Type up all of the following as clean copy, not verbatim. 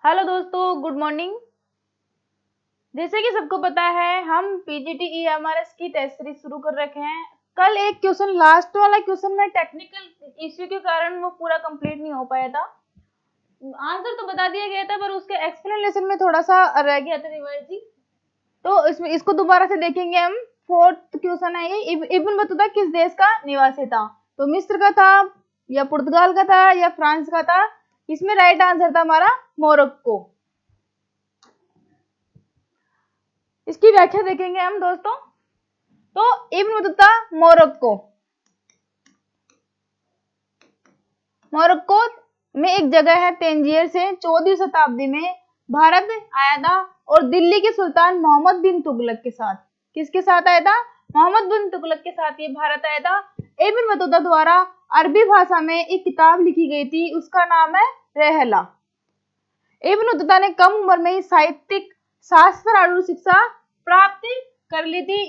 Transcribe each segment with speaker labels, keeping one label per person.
Speaker 1: Hello दोस्तों, good morning. जैसे कि सबको पता है, हम पीजीटी ईएमआरएस की टेस्ट सीरीज शुरू कर रखे हैं। कल एक क्वेश्चन, लास्ट वाला क्वेश्चन में टेक्निकल इश्यू के कारण वो पूरा कंप्लीट नहीं हो पाया था। आंसर तो बता दिया गया था, पर उसके एक्सप्लेनेशन में थोड़ा सा रह गया था रिवाइजिंग। तो इसमें इसको दोबारा से देखेंगे हम। फोर्थ क्वेश्चन है ये, इब्न बतूता किस देश का निवासी था? तो मिस्र का था, या पुर्तगाल का था, या फ्रांस का था? इसमें राइट आंसर था हमारा मोरक्को। इसकी व्याख्या देखेंगे हम दोस्तों। तो इब्न बतूता मोरक्को में एक जगह है तेंजियर से 14वीं शताब्दी में भारत आया था, और दिल्ली के सुल्तान मोहम्मद बिन तुगलक के साथ। किसके साथ आया था? मोहम्मद बिन तुगलक के साथ ये भारत आया था। इब्न बतूता द्वारा अरबी भाषा में एक किताब लिखी गई थी, उसका नाम है रहला। इब्न बतूता ने कम उम्र में ही साहित्यिक शास्त्र और शिक्षा प्राप्त कर ली थी।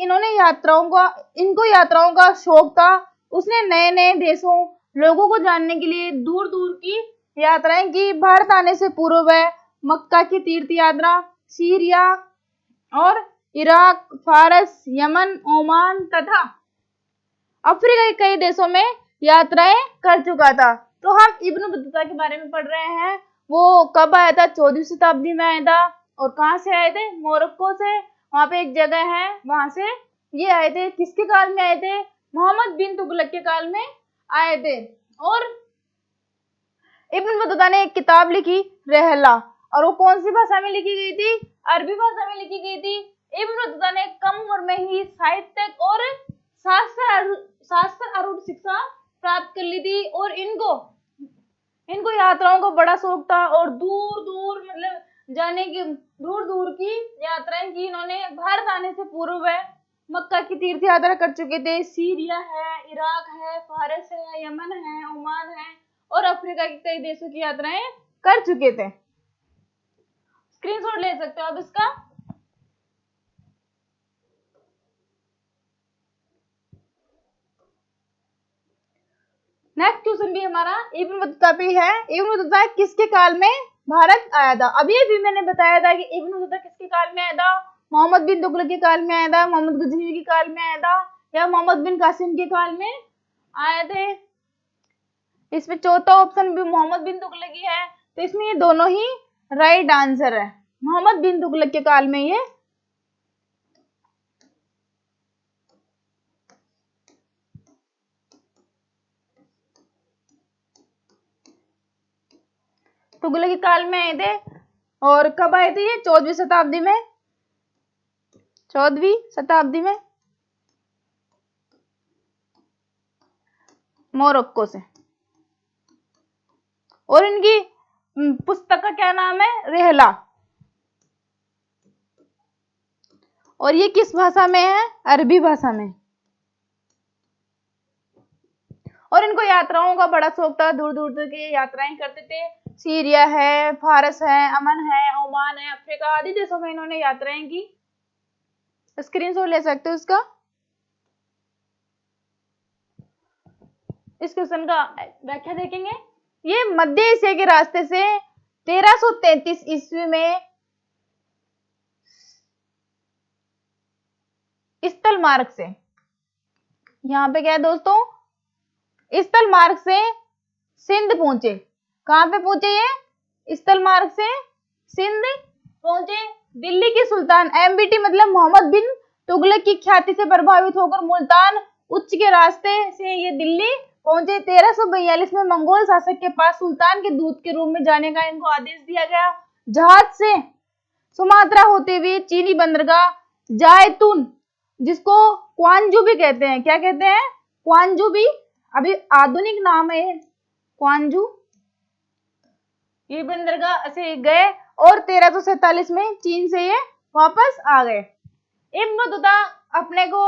Speaker 1: इनको यात्राओं का शौक था। उसने नए नए देशों, लोगों को जानने के लिए दूर दूर की यात्राएं की। भारत आने से पूर्व वह मक्का की तीर्थ यात्रा, सीरिया और इराक, फारस, यमन, ओमान तथा अफ्रीका के कई देशों में यात्राएं कर चुका था। तो हम इब्न बतूता के बारे में पढ़ रहे हैं। वो कब आया था? 14वीं शताब्दी में आया था। और कहाँ से आए थे? मोरक्को से। वहां पे एक जगह है, वहां से ये आए थे। किसके काल में आए थे? मोहम्मद बिन तुगलक के काल में आए थे। और इब्न बतूता ने एक किताब लिखी, रहला, और वो कौन सी भाषा में लिखी गई थी? अरबी भाषा में लिखी गई थी। इब्न बतूता ने कम उम्र में ही साहित्यिक और शास्त्र आरूढ़ शिक्षा प्राप्त कर ली थी। और इनको यात्राओं का बड़ा शौक था, और दूर दूर जाने की, दूर दूर की यात्राएं की इन्होंने। भारत आने से पूर्व वह मक्का की तीर्थ यात्रा कर चुके थे। सीरिया है, इराक है, फारस है, यमन है, ओमान है और अफ्रीका के कई देशों की यात्राएं कर चुके थे। स्क्रीनशॉट ले सकते हो आप इसका। नेक्स्ट क्वेश्चन भी हमारा इब्न बतूता पे है। इब्न बतूता किसके काल में भारत आया था? अभी अभी मैंने बताया था कि इब्न बतूता किसके काल में आया था। मोहम्मद बिन तुगलक के काल में आया था, मोहम्मद गजनवी के काल में आया था, या मोहम्मद बिन कासिम के काल में आए थे। इसमें चौथा ऑप्शन भी मोहम्मद बिन तुगलक ही है। तो इसमें ये दोनों ही राइट आंसर है। मोहम्मद बिन तुगलक के काल में ये तुगलक के काल में आए थे। और कब आए थे ये? 14वीं शताब्दी में। 14वीं शताब्दी में मोरक्को से। और इनकी पुस्तक का क्या नाम है? रहला। और ये किस भाषा में है? अरबी भाषा में। और इनको यात्राओं का बड़ा शौक था, दूर दूर तक ये यात्राएं करते थे। सीरिया है, फारस है, अमन है, ओमान है, अफ्रीका आदि देशों में इन्होंने यात्राएं की। स्क्रीनशॉट ले सकते हो इसका। इस क्वेश्चन का व्याख्या देखेंगे। ये मध्य एशिया के रास्ते से 1333 ईस्वी में स्थल मार्ग से, यहाँ पे क्या है दोस्तों? स्थल मार्ग से सिंध पहुंचे। कहां पे पहुंचे ये? स्थल मार्ग से सिंध पहुंचे। दिल्ली के सुल्तान एमबीटी मतलब मोहम्मद बिन तुगलक की ख्याति से प्रभावित होकर मुल्तान उच्च के रास्ते से ये दिल्ली पहुंचे। 1342 में मंगोल शासक के पास सुल्तान के दूत के रूप में जाने का इनको आदेश दिया गया। जहाज से सुमात्रा होते हुए चीनी बंदरगाह जायतून, जिसको क्वांजू भी कहते हैं। क्या कहते हैं? क्वांजू भी अभी आधुनिक नाम है क्वांजू। ये बंदरगाह से गए और 1347 में चीन से ये वापस आ गए। इब्न बतूता अपने को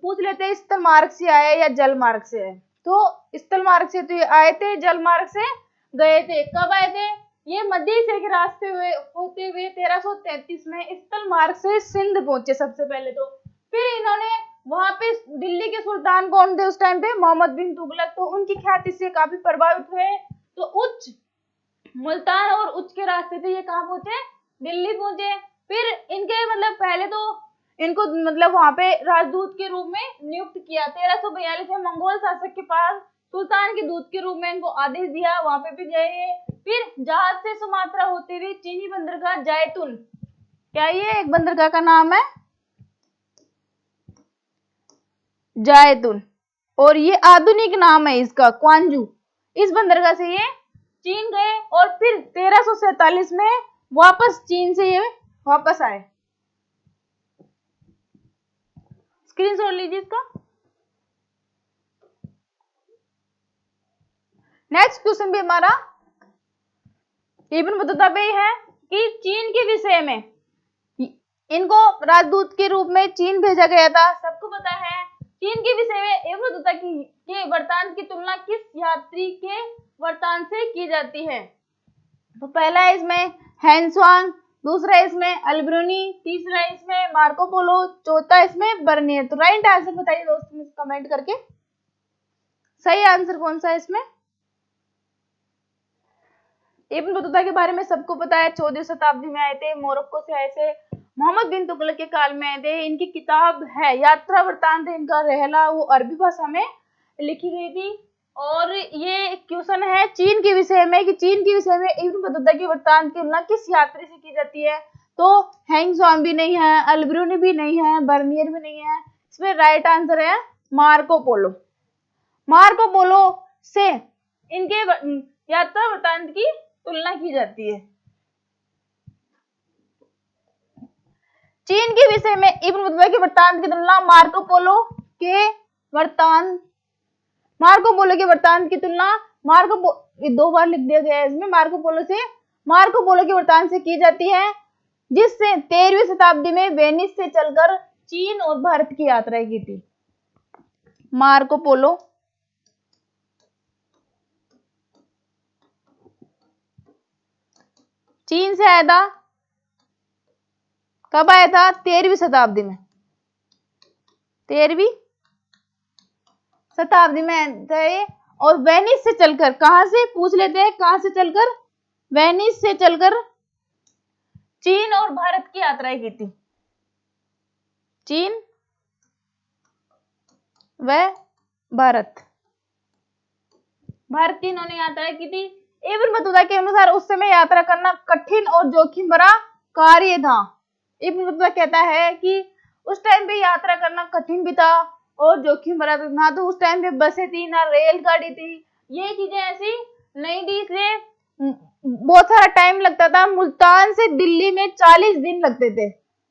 Speaker 1: पूछ लेते हैं स्थल मार्ग से आए या जल मार्ग से आए। तो स्थल मार्ग से तो ये आए थे, जल मार्ग से गए थे। कब आए थे? ये मध्य एशिया के रास्ते होते हुए 1333 में स्थल मार्ग से सिंध पहुंचे सबसे पहले। तो फिर इन्होंने वहां पे दिल्ली के सुल्तान कौन थे उस टाइम पे? मोहम्मद बिन तुगलक। तो उनकी ख्याति से काफी प्रभावित हुए। तो मुल्तान और उच्च के रास्ते से ये कहाँ पहुंचे, दिल्ली पहुंचे। फिर इनके मतलब पहले तो इनको मतलब वहां पे राजदूत के रूप में नियुक्त किया। 1342 में मंगोल शासक के पास सुल्तान के दूत के रूप में इनको आदेश दिया, वहां पे भी गए। फिर जहाज से सुमात्रा होते हुए चीनी बंदरगाह जैतून, क्या ये एक बंदरगाह का नाम है, जैतून, और ये आधुनिक नाम है इसका क्वांजू। इस बंदरगाह से ये चीन गए और फिर 1347 में वापस चीन से ये वापस आए। स्क्रीनशॉट लीजिए इसका। नेक्स्ट क्वेश्चन भी हमारा इब्न बतूता पे है कि चीन के विषय में, इनको राजदूत के रूप में चीन भेजा गया था, सबको पता है। चीन के विषय में इब्न बतूता के वृत्तांत की तुलना किस यात्री के वृत्तांत से की जाती है? तो पहला है इसमें हैंसवांग, दूसरा इसमें अल्बरूनी, तीसरा इसमें मार्को पोलो, चौथा इसमें बर्नियर। तो राइट आंसर बताइए दोस्तों कमेंट करके, सही आंसर कौन सा है इसमें? इब्न बतूता के बारे में सबको पता है, 14वीं शताब्दी में आए थे, मोरक्को से आए थे, मोहम्मद बिन तुगलक के काल में आए थे। इनकी किताब है यात्रा वृत्तांत, इनका रहला, वो अरबी भाषा में लिखी गई थी। और ये क्वेश्चन है चीन के विषय में कि चीन के विषय में इब्न बतूता के वृत्तांत की तुलना किस यात्री से की जाती है? तो हैंगसॉन्ग भी नहीं है, अल्बरूनी भी नहीं है, बर्नियर भी नहीं है। इसमें राइट आंसर है मार्को पोलो। मार्को पोलो से इनके यात्रा वृत्तांत की तुलना की जाती है। चीन के विषय में इब्न बतूता के वृत्तांत की तुलना मार्को पोलो के वृत्तांत की तुलना दो बार लिख दिया गया है इसमें, मार्को पोलो के वृत्तांत से की जाती है, जिससे 13वीं शताब्दी में वेनिस से चलकर चीन और भारत की यात्रा की थी। मार्को पोलो चीन से आया था, कब आया था? 13वीं शताब्दी में, 13वीं शताब्दी में आए। और वेनिस से चलकर, कहां से पूछ लेते हैं, कहां से चलकर? वेनिस से चलकर चीन और भारत की यात्राएं की थी। चीन व भारत की इन्होंने यात्रा की थी। इब्न बतूता के अनुसार उस समय यात्रा करना कठिन और जोखिम भरा कार्य था। इब्न बतूता कहता है कि उस टाइम पे यात्रा करना कठिन भी था और जोखिम भरा था। ना तो उस टाइम पे बसें थी, ना रेलगाड़ी थी, ये चीजें ऐसी नहीं थी, इसलिए बहुत सारा टाइम लगता था। मुल्तान से दिल्ली में 40 दिन लगते थे।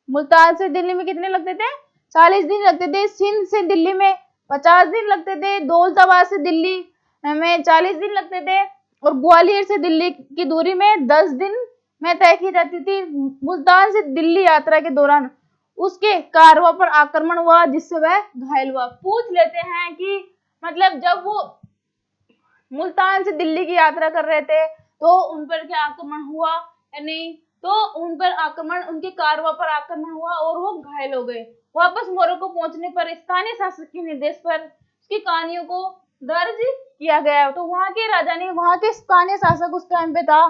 Speaker 1: मुल्तान से दिल्ली में कितने लगते थे? 40 दिन लगते थे। सिंध से दिल्ली में 50 दिन लगते थे। दौलताबाद से दिल्ली में 40 दिन लगते थे। और ग्वालियर से दिल्ली की दूरी में 10 दिन में तय की जाती थी। मुल्तान से दिल्ली यात्रा के दौरान उसके कारवां पर आक्रमण हुआ, जिससे वह घायल हुआ। पूछ लेते हैं कि मतलब जब वो मुल्तान से दिल्ली की यात्रा कर रहे थे तो उन पर क्या आक्रमण हुआ या नहीं? तो उन पर आक्रमण, उनके कारवां पर आक्रमण हुआ और वो घायल हो गए। वापस मोरक्को पहुंचने पर स्थानीय शासक के निर्देश पर उसकी कहानियों को दर्ज किया गया। तो वहां के राजा ने, वहां के स्थानीय शासक उस टाइम पे था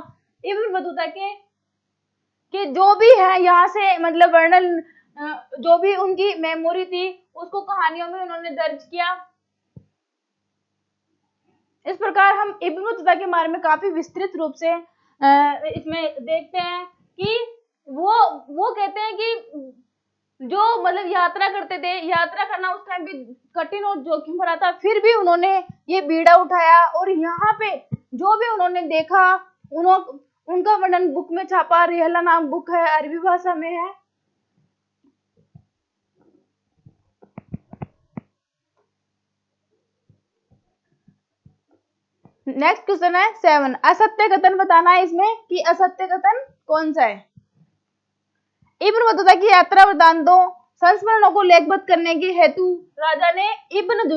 Speaker 1: इब्न बतूता के जो भी है यहाँ से मतलब वर्णन, जो भी उनकी मेमोरी थी उसको कहानियों में उन्होंने दर्ज किया। इस प्रकार हम इब्न बतूता के बारे में काफी विस्तृत रूप से इसमें देखते हैं कि वो कहते हैं कि जो मतलब यात्रा करते थे, यात्रा करना उस टाइम भी कठिन और जोखिम भरा था, फिर भी उन्होंने ये बीड़ा उठाया और यहाँ पे जो भी उन्होंने देखा उनका वर्णन बुक में छापा। रिहला नाम बुक है, अरबी भाषा में है। नेक्स्ट क्वेश्चन है 7, असत्य कथन बताना है इसमें कि असत्य कथन कौन सा है। इब्न बतूता की यात्रा वृत्तांतों संस्मरणों को लेखबद्ध करने के हेतु राजा ने इब्न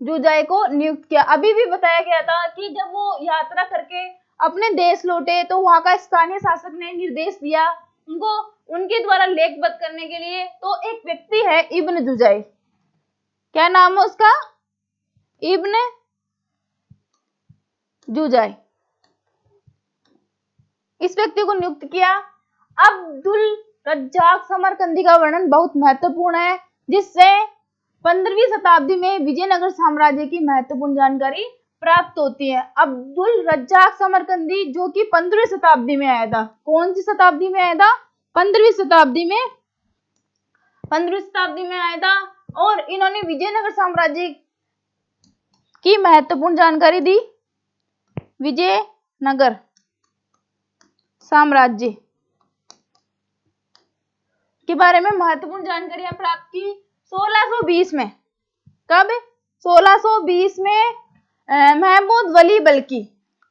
Speaker 1: जुजाई को नियुक्त किया। अभी भी बताया गया था कि जब वो यात्रा करके अपने देश लौटे तो वहां का स्थानीय शासक ने निर्देश दिया उनको उनके द्वारा लेखबद्ध करने के लिए। तो एक व्यक्ति है इब्न जुजाई, क्या नाम है उसका? इब्न जुजाई। इस व्यक्ति को नियुक्त किया। अब्दुल रज्जाक समरकंदी का वर्णन बहुत महत्वपूर्ण है, जिससे 15वीं शताब्दी में विजयनगर साम्राज्य की महत्वपूर्ण जानकारी प्राप्त होती है। अब्दुल रज्जाक समरकंदी जो कि 15वीं शताब्दी में आया था। कौन सी शताब्दी में आया था? 15वीं शताब्दी में, 15वीं शताब्दी में आया था। और इन्होंने विजयनगर साम्राज्य की महत्वपूर्ण जानकारी दी। विजयनगर साम्राज्य के बारे में महत्वपूर्ण जानकारियां प्राप्त की 1620 में। कब? 1620 में महमूद वली बल्खी।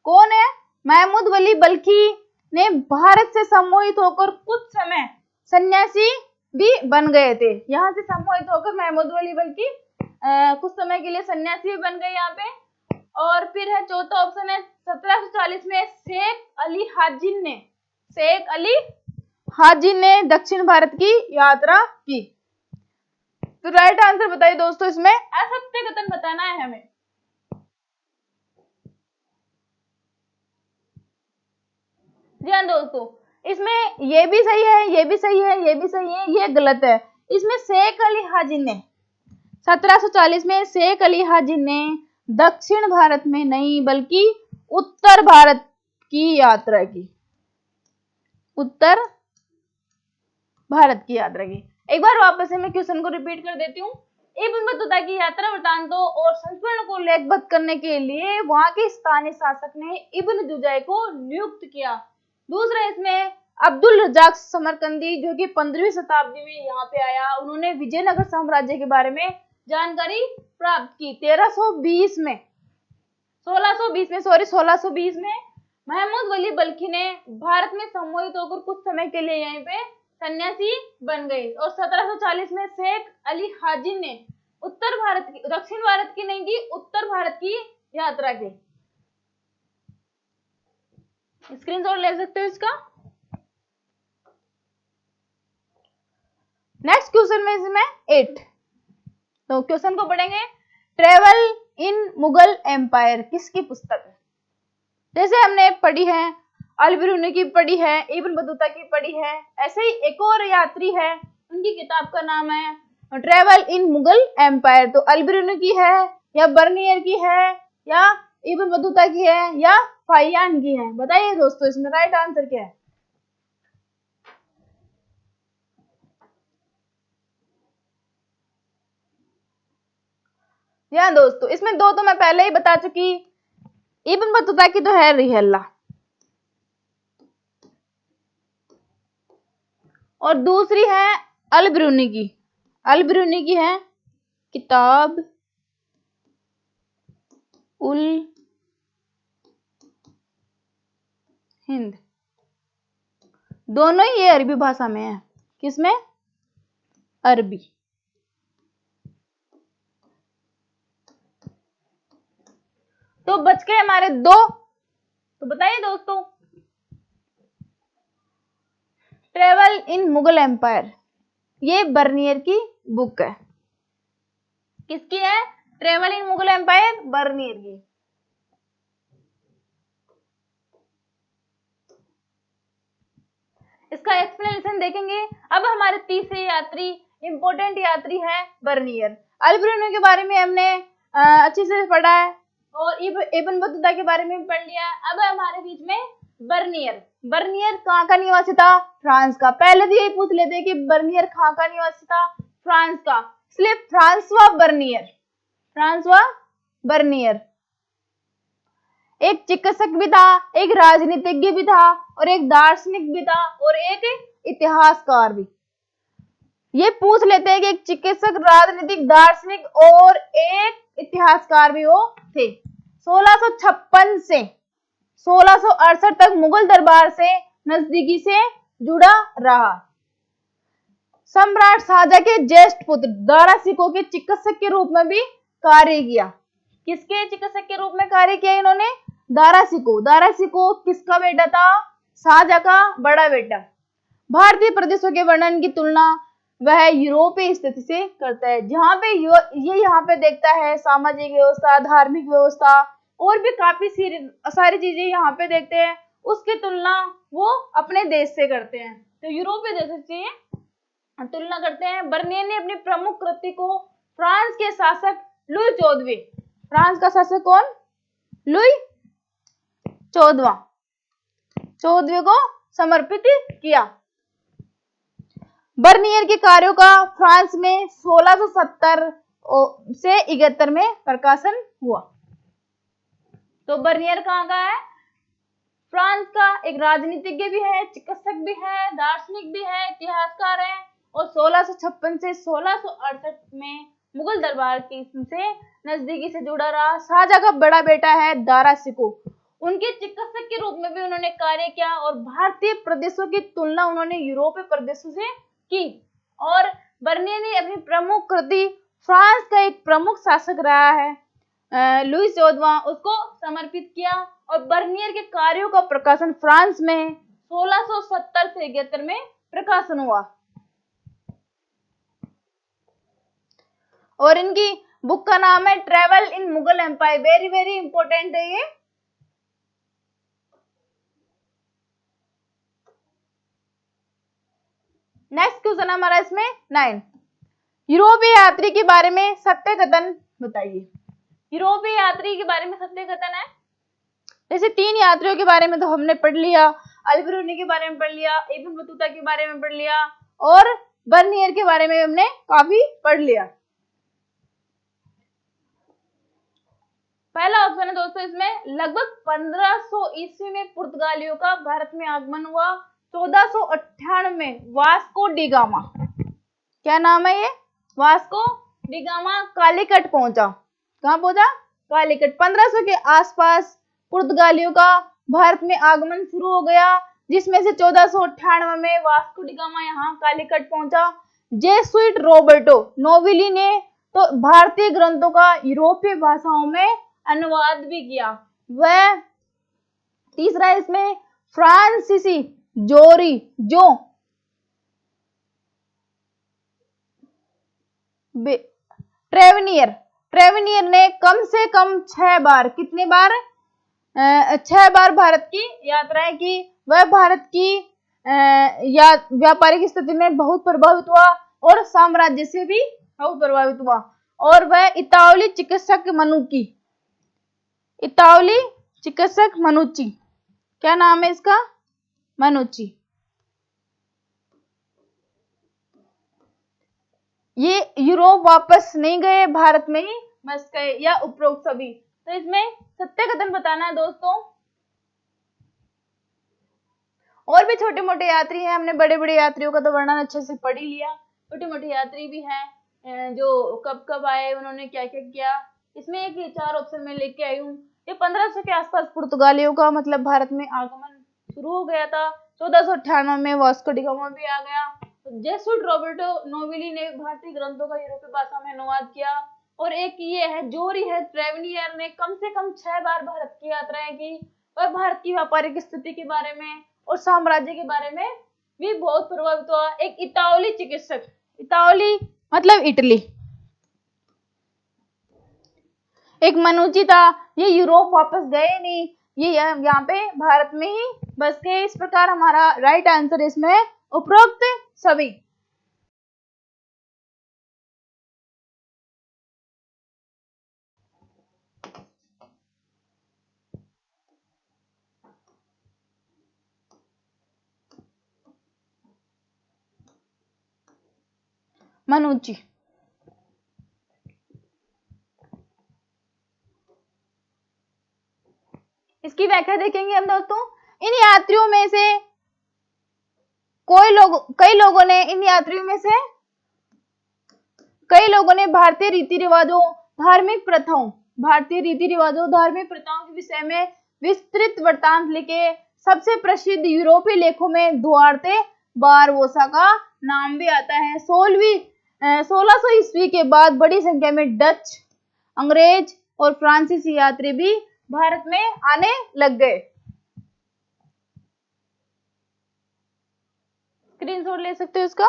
Speaker 1: कौन है? महमूद वली बल्खी ने भारत से सम्मोहित होकर कुछ समय सन्यासी भी बन गए थे। यहाँ से सम्मोहित होकर महमूद वली बल्खी कुछ समय के लिए सन्यासी भी बन गए यहाँ पे। और फिर है चौथा ऑप्शन है 1740 में शेख अली हाजी ने दक्षिण भारत की यात्रा की। तो राइट आंसर बताइए दोस्तों, इसमें असत्य कथन बताना है हमें। जी हाँ दोस्तों, इसमें ये भी सही है, ये भी सही है, ये भी सही है, ये गलत है। इसमें शेख अली हाजी ने 1740 में शेख अली हाजी ने दक्षिण भारत में नहीं बल्कि उत्तर भारत की यात्रा की। उत्तर भारत की यात्रा की। एक बार वापस से मैं क्वेश्चन को रिपीट कर देती हूँ। इब्न बतूता की यात्रा वृतांतों और संस्मरण को लेखबद्ध करने के लिए वहां के स्थानीय शासक ने इब्न जुजै को नियुक्त किया। दूसरा, इसमें अब्दुल रज्जाक समरकंदी जो कि 15वीं शताब्दी में यहाँ पे आया, उन्होंने विजयनगर साम्राज्य के बारे में जानकारी प्राप्त की 1620 में महमूद वली बल्खी ने भारत में सम्मोहित होकर कुछ समय के लिए यहीं पे सन्यासी बन गए। और 1740 में शेख अली हाजी ने उत्तर भारत की, दक्षिण भारत की नहीं की, उत्तर भारत की यात्रा की। स्क्रीनशॉट ले सकते हो इसका। नेक्स्ट क्वेश्चन में इसमें 8। तो क्वेश्चन को पढ़ेंगे। ट्रेवल इन मुगल एम्पायर किसकी पुस्तक है? जैसे हमने पढ़ी है, अल बिरूनी की पढ़ी है, इब्न बतूता की पढ़ी है, ऐसे ही एक और यात्री है, उनकी किताब का नाम है ट्रेवल इन मुगल एम्पायर। तो अल बिरूनी की है, या बर्नियर की है, या इब्न बतूता की है, या फाहियान की है? बताइए दोस्तों, इसमें राइट आंसर क्या है? या दोस्तों, इसमें दो तो मैं पहले ही बता चुकी। इब्न बतूता की तो है रिहल्ला, और दूसरी है अल बिरूनी की। अल बिरूनी की है किताब उल हिंद। दोनों ही ये अरबी भाषा में है। किसमें? अरबी। तो बच गए हमारे दो। तो बताइए दोस्तों, ट्रेवल इन मुगल एम्पायर ये बर्नियर की बुक है। किसकी है? Travel in Mughal empire, Bernier की। इसका एक्सप्लेनेशन देखेंगे। अब हमारे तीसरे यात्री, इंपोर्टेंट यात्री है बर्नियर। अल बिरूनी के बारे में हमने अच्छे से पढ़ा है, और इब्न बतूता के बारे में भी पढ़ लिया है। अब हमारे बीच में बर्नियर। बर्नियर कहाँ का निवासी था? फ्रांस का। पहले तो यही पूछ लेते हैं कि बर्नियर कहाँ का निवासी था? फ्रांस का, इसलिए फ्रांसवा बर्नियर एक चिकित्सक भी था, एक राजनीतिज्ञ भी था, और एक दार्शनिक भी था, और एक इतिहासकार भी। ये पूछ लेते हैं कि एक चिकित्सक, राजनीतिक, दार्शनिक और एक इतिहासकार भी वो थे। 1656 से 1668 तक मुगल दरबार से नजदीकी से जुड़ा रहा। सम्राट शाहजहां के ज्येष्ठ पुत्र दारा सिकोह के चिकित्सक के रूप में भी कार्य किया। किसके चिकित्सक के रूप में कार्य किया इन्होंने? दारा सिकोह किसका बेटा था? शाहजहां का बड़ा बेटा। भारतीय प्रदेशों के वर्णन की तुलना वह यूरोपीय स्थिति से करता है, जहां पे ये यहाँ पे देखता है सामाजिक व्यवस्था, धार्मिक व्यवस्था, और भी काफी सारी चीजें यहाँ पे देखते हैं। उसकी तुलना वो अपने देश से करते हैं। तो यूरोपीय देशों से तुलना करते हैं। बर्नियर ने अपनी प्रमुख कृति को फ्रांस के शासक लुई 14वें, फ्रांस का शासक कौन? लुई 14वें को समर्पित किया। बर्नियर के कार्यों का फ्रांस में 1670 से 71 में प्रकाशन हुआ। तो बर्नियर कहाँ का है? फ्रांस का एक राजनीतिज्ञ भी है, चिकित्सक भी है, दार्शनिक भी है, इतिहासकार है और 1656 से 1668 में मुगल दरबार की से नजदीकी से जुड़ा रहा। शाहजहां का बड़ा बेटा है दारा शिकोह, उनके चिकित्सक के रूप में भी उन्होंने कार्य किया और भारतीय प्रदेशों की तुलना उन्होंने यूरोपीय प्रदेशों से की। और बर्नियर ने अपनी प्रमुख कृति फ्रांस का एक प्रमुख शासक रहा है लुई 14वां, उसको समर्पित किया। और बर्नियर के कार्यों का प्रकाशन फ्रांस में 1670 से 71 में प्रकाशन हुआ। और इनकी बुक का नाम है travel in Mughal empire. Very very important है ये। नेक्स्ट क्वेश्चन हमारा इसमें 9, यूरोपीय यात्री के बारे में सत्य कथन बताइए। यूरोपीय यात्री के बारे में सत्य कथन है, जैसे 3 यात्रियों के बारे में तो हमने पढ़ लिया, अल्बेरोनी के बारे में पढ़ लिया, इब्न बतूता के बारे में पढ़ लिया और बर्नियर के बारे में हमने काफी पढ़ लिया। पहला ऑप्शन है दोस्तों इसमें, लगभग 1500 ईस्वी में पुर्तगालियों का भारत में आगमन हुआ। 1498 में वास्को डी गामा, क्या नाम है ये? वास्को डी गामा कालीकट पहुंचा। कहां पहुंचा? कालीकट। 1500 के आसपास पुर्तगालियों का भारत में आगमन शुरू हो गया, जिसमें से 1498 में वास्को डी गामा यहाँ कालीकट पहुंचा। जेसुइट रॉबर्टो नोविली ने तो भारतीय ग्रंथों का यूरोपीय भाषाओं में अनुवाद भी किया। वह तीसरा इसमें फ्रांसीसी जोरी जो ट्रेवेनियर ने कम से कम 6 बार, कितने बार? 6 बार भारत की यात्राएं की। वह भारत की व्यापारिक स्थिति में बहुत प्रभावित हुआ और साम्राज्य से भी बहुत प्रभावित हुआ। और वह इतावली चिकित्सक मनुची, क्या नाम है इसका? मनुची। ये यूरोप वापस नहीं गए, भारत में ही बस गए, या उपरोक्त सभी। तो इसमें सत्य कथन बताना है दोस्तों। और भी छोटे मोटे यात्री हैं, हमने बड़े बड़े यात्रियों का तो वर्णन अच्छे से पढ़ ही लिया। छोटे मोटे यात्री भी हैं जो कब कब आए, उन्होंने क्या क्या किया। इसमें एक 4 ऑप्शन में लेके आई हूँ। ये 1500 के आसपास पुर्तगालियों का मतलब भारत में आगमन शुरू हो गया था। 1498 में वास्को डी गामा भी आ गया। जेसुइट रॉबर्टो नोविली ने भारतीय ग्रंथों का यूरोपीय भाषा में अनुवाद किया। और एक ये है जोरी है, ट्रेवेनियर ने कम से कम 6 बार भारत की यात्राएं की। और भारत की व्यापारिक स्थिति के बारे में और साम्राज्य के बारे में भी बहुत प्रभावित हुआ। एक इतावली चिकित्सक, इतावली मतलब इटली, एक मनुची था। ये यूरोप वापस गए नहीं, ये यहाँ पे भारत में ही बस गए। इस प्रकार हमारा राइट आंसर इसमें उपरोक्त सभी। मनुची। इसकी व्याख्या देखेंगे हम दोस्तों। इन यात्रियों में से कई लोगों ने इन यात्रियों में से कई लोगों ने भारतीय रीति रिवाजों, धार्मिक प्रथाओं के विषय में विस्तृत वृत्तांत लिखे। सबसे प्रसिद्ध यूरोपीय लेखों में दुआर्ते बारबोसा का नाम भी आता है। 1600 ईस्वी के बाद बड़ी संख्या में डच, अंग्रेज और फ्रांसीसी यात्री भी भारत में आने लग गए। स्क्रीनशॉट ले सकते हो इसका।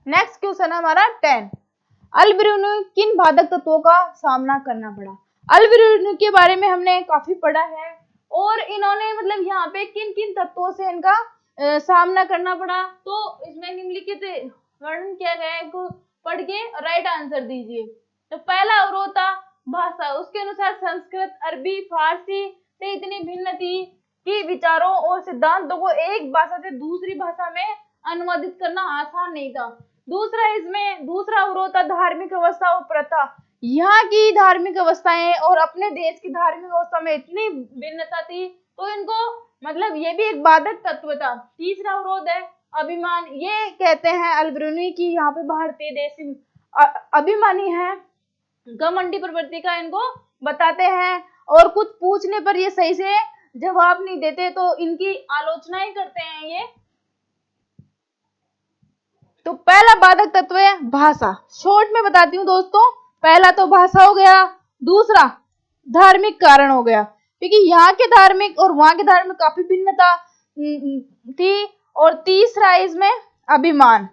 Speaker 1: नेक्स्ट क्वेश्चन हमारा 10, अल्बेरोनी किन बाधक तत्वों का सामना करना पड़ा? अल्बिरूनी के बारे में हमने काफी पढ़ा है, और इन्होंने मतलब यहाँ पे किन किन तत्वों से इनका सामना करना पड़ा, तो इसमें निम्नलिखित वर्णन किया गया है, को पढ़ के राइट आंसर दीजिए। तो पहला अवरोध था भाषा। उसके अनुसार संस्कृत, अरबी, फारसी से इतनी भिन्न थी कि विचारों और सिद्धांतों को एक भाषा से दूसरी भाषा में अनुवादित करना आसान नहीं था। दूसरा अवरोध था धार्मिक अवस्था और प्रथा। यहाँ की धार्मिक अवस्थाएं और अपने देश की धार्मिक अवस्था में इतनी भिन्नता थी, तो इनको मतलब ये भी एक बाधक तत्व था। तीसरा अवरोध है अभिमान। ये कहते हैं अल्बिरूनी की यहाँ पे भारतीय देश अभिमानी है, घमंडी प्रवृत्ति का इनको बताते हैं, और कुछ पूछने पर ये सही से जवाब नहीं देते, तो इनकी आलोचना ही करते हैं ये। तो पहला बाधक तत्व है भाषा। शॉर्ट में बताती हूँ दोस्तों, पहला तो भाषा हो गया, दूसरा धार्मिक कारण हो गया, क्योंकि यहाँ के धार्मिक और वहां के धार्मिक काफी भिन्नता थी, और तीसरा इसमें अभिमान।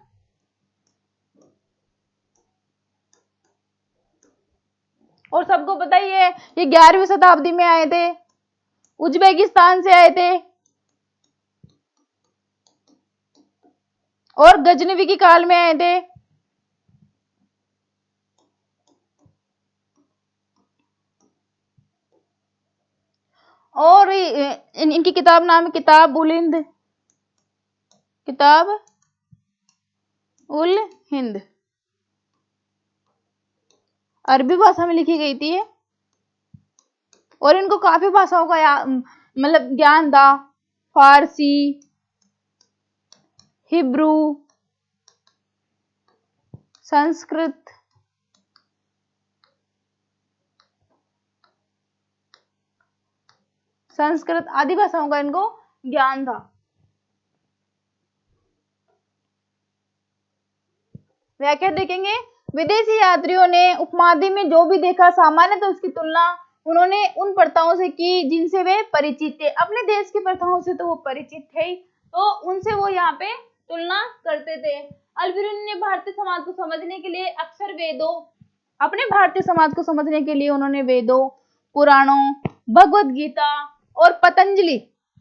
Speaker 1: और सबको पता ही है ये 11वीं शताब्दी में आए थे, उज्बेकिस्तान से आए थे, और गजनवी के काल में आए थे। और इनकी किताब नाम है किताब उल हिंद, अरबी भाषा में लिखी गई थी, और इनको काफी भाषाओं का मतलब ज्ञान था। फारसी, हिब्रू, संस्कृत, आदि भाषाओं का इनको ज्ञान था। व्याख्या देखेंगे। विदेशी यात्रियों ने उपमहाद्वीप में जो भी देखा, सामान्यतः उसकी तुलना उन्होंने उन प्रथाओं से की जिनसे वे परिचित थे। अपने देश की प्रथाओं से तो वो परिचित थे ही, तो उनसे वो यहाँ पे तुलना करते थे। अल्बिरूनी ने भारतीय समाज को समझने के लिए अक्सर उन्होंने वेदों, पुराणों, भगवत गीता और पतंजलि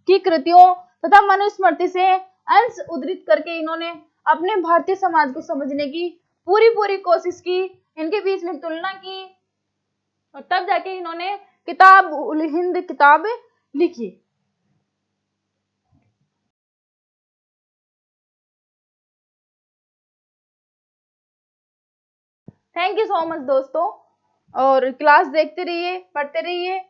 Speaker 1: की कृतियों तथा मनुस्मृति से अंश उद्धृत करके इन्होंने अपने भारतीय समाज को समझने की पूरी कोशिश की, इनके बीच में तुलना की, और तब जाके इन्होंने किताब उल हिंद किताब लिखी। थैंक यू सो मच दोस्तों, और क्लास देखते रहिए, पढ़ते रहिए।